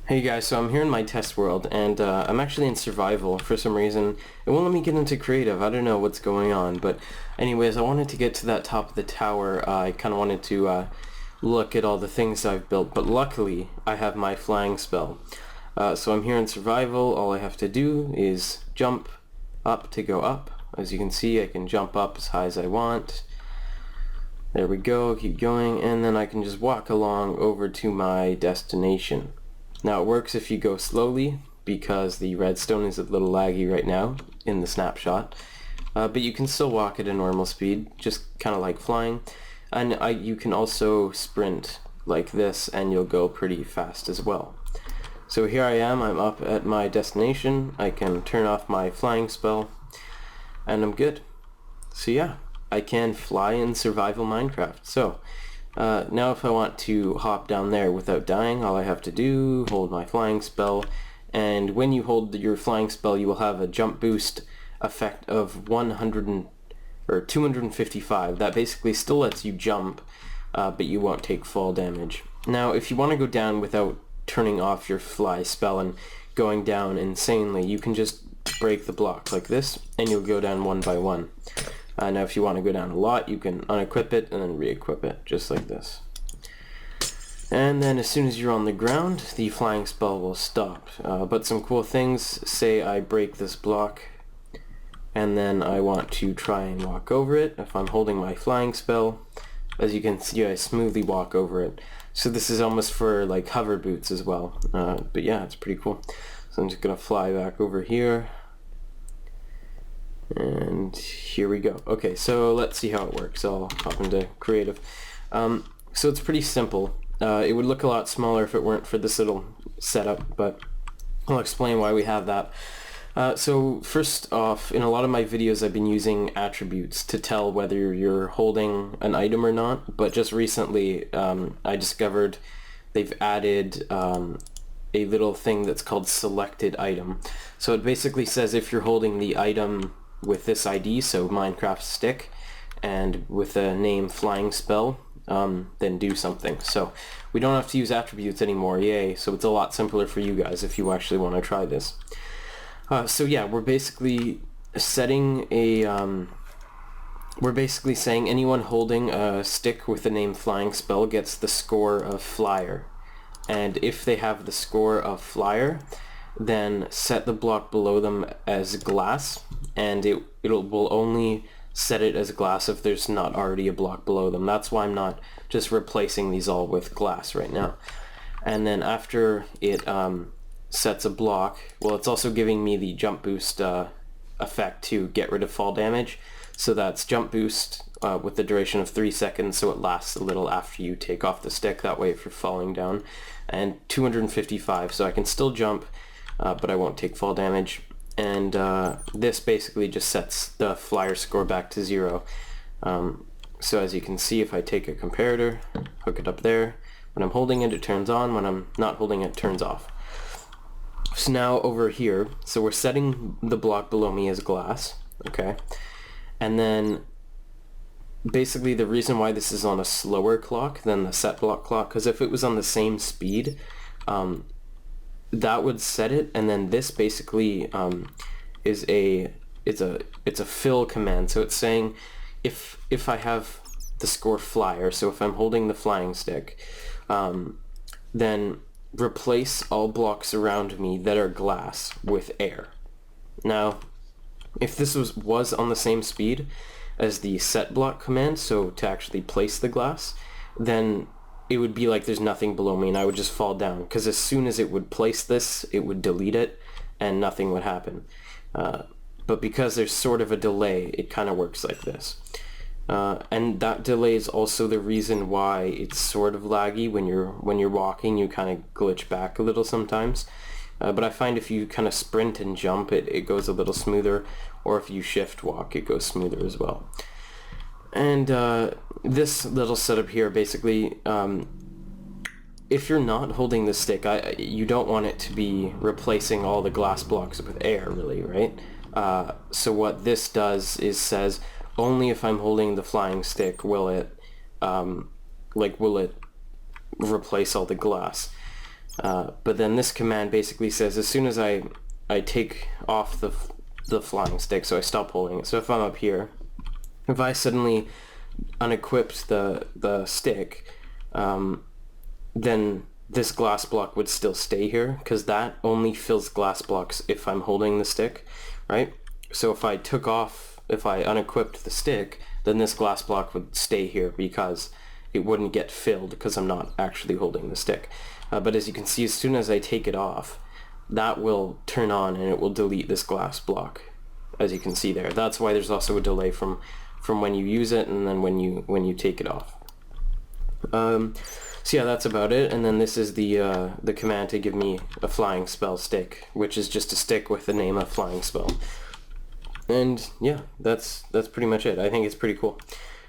Hey guys, so I'm here in my test world, and I'm actually in survival for some reason. It won't let me get into creative. I don't know what's going on, but anyways, I wanted to get to that top of the tower. I kind of wanted to look at all the things I've built, but luckily I have my flying spell. So I'm here in survival. All I have to do is jump up to go up. As you can see, I can jump up as high as I want. There we go, keep going, and then I can just walk along over to my destination. Now it works if you go slowly because the redstone is a little laggy right now in the snapshot, but you can still walk at a normal speed, just kind of like flying, and you can also sprint like this and you'll go pretty fast as well. So here I am, I'm up at my destination, I can turn off my flying spell, and I'm good. So yeah, I can fly in survival Minecraft. So now if I want to hop down there without dying, all I have to do, hold my flying spell, and when you hold your flying spell you will have a jump boost effect of 255. That basically still lets you jump, but you won't take fall damage. Now if you want to go down without turning off your fly spell and going down insanely, you can just break the block like this and you'll go down one by one. Now if you want to go down a lot, you can unequip it and then re-equip it, just like this. And then as soon as you're on the ground, the flying spell will stop. But some cool things, say I break this block, and then I want to try and walk over it. If I'm holding my flying spell, as you can see, I smoothly walk over it. So this is almost for like hover boots as well. But yeah, it's pretty cool. So I'm just going to fly back over here. And here we go. Okay, so let's see how it works. I'll hop into creative. So it's pretty simple. It would look a lot smaller if it weren't for this little setup, but I'll explain why we have that. So first off, in a lot of my videos I've been using attributes to tell whether you're holding an item or not, but just recently I discovered they've added a little thing that's called selected item. So it basically says if you're holding the item with this ID, so Minecraft stick, and with the name flying spell, then do something. So we don't have to use attributes anymore, yay. So it's a lot simpler for you guys if you actually want to try this. So yeah, we're basically setting a, we're basically saying anyone holding a stick with the name flying spell gets the score of flyer. And if they have the score of flyer, then set the block below them as glass, and it will only set it as glass if there's not already a block below them. That's why I'm not just replacing these all with glass right now. And then after it sets a block, well, it's also giving me the jump boost effect to get rid of fall damage. So that's jump boost with the duration of 3 seconds, so it lasts a little after you take off the stick, that way if you're falling down. And 255, so I can still jump, but I won't take fall damage. And this basically just sets the flyer score back to 0. So as you can see, if I take a comparator, hook it up there, when I'm holding it, it turns on. When I'm not holding it, it turns off. So now over here, so we're setting the block below me as glass, okay? And then basically the reason why this is on a slower clock than the set block clock, because if it was on the same speed, that would set it, and then this basically is it's a fill command. So it's saying if I have the score flyer, so if I'm holding the flying stick, then replace all blocks around me that are glass with air. Now if this was on the same speed as the set block command, so to actually place the glass, then it would be like there's nothing below me and I would just fall down, because as soon as it would place this, it would delete it and nothing would happen. But because there's sort of a delay, it kind of works like this. And that delay is also the reason why it's sort of laggy. When you're walking, you kind of glitch back a little sometimes. But I find if you kind of sprint and jump, it goes a little smoother, or if you shift walk, it goes smoother as well. And this little setup here, basically, if you're not holding the stick, you don't want it to be replacing all the glass blocks with air, really, right? So what this does is says, only if I'm holding the flying stick will it replace all the glass. But then this command basically says as soon as I take off the flying stick, so I stop holding it. So if I'm up here, if I suddenly unequipped the stick, then this glass block would still stay here, because that only fills glass blocks if I'm holding the stick, right? So if I unequipped the stick, then this glass block would stay here because it wouldn't get filled because I'm not actually holding the stick. But as you can see, as soon as I take it off, that will turn on and it will delete this glass block, as you can see there. That's why there's also a delay from when you use it and then when you take it off. So yeah, that's about it. And then this is the command to give me a flying spell stick, which is just a stick with the name of flying spell. And yeah, that's pretty much it. I think it's pretty cool.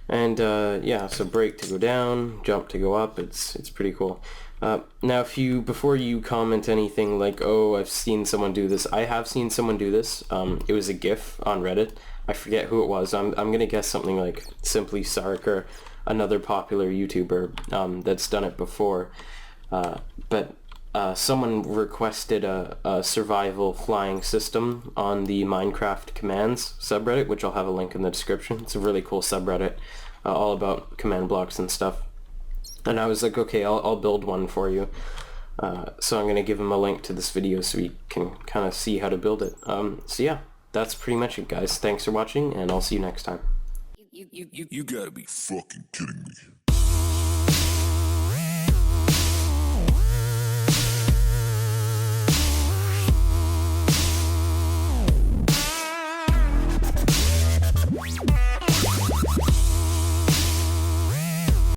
And yeah, so break to go down, jump to go up. It's pretty cool. Now, before you comment anything like, oh, I've seen someone do this, I have seen someone do this. It was a GIF on Reddit. I forget who it was. I'm gonna guess something like Simply Sark or another popular YouTuber that's done it before. But someone requested a survival flying system on the Minecraft commands subreddit, which I'll have a link in the description. It's a really cool subreddit, all about command blocks and stuff. And I was like, okay, I'll build one for you. So I'm going to give him a link to this video so you can kind of see how to build it. So yeah, that's pretty much it, guys. Thanks for watching, and I'll see you next time. You gotta be fucking kidding me.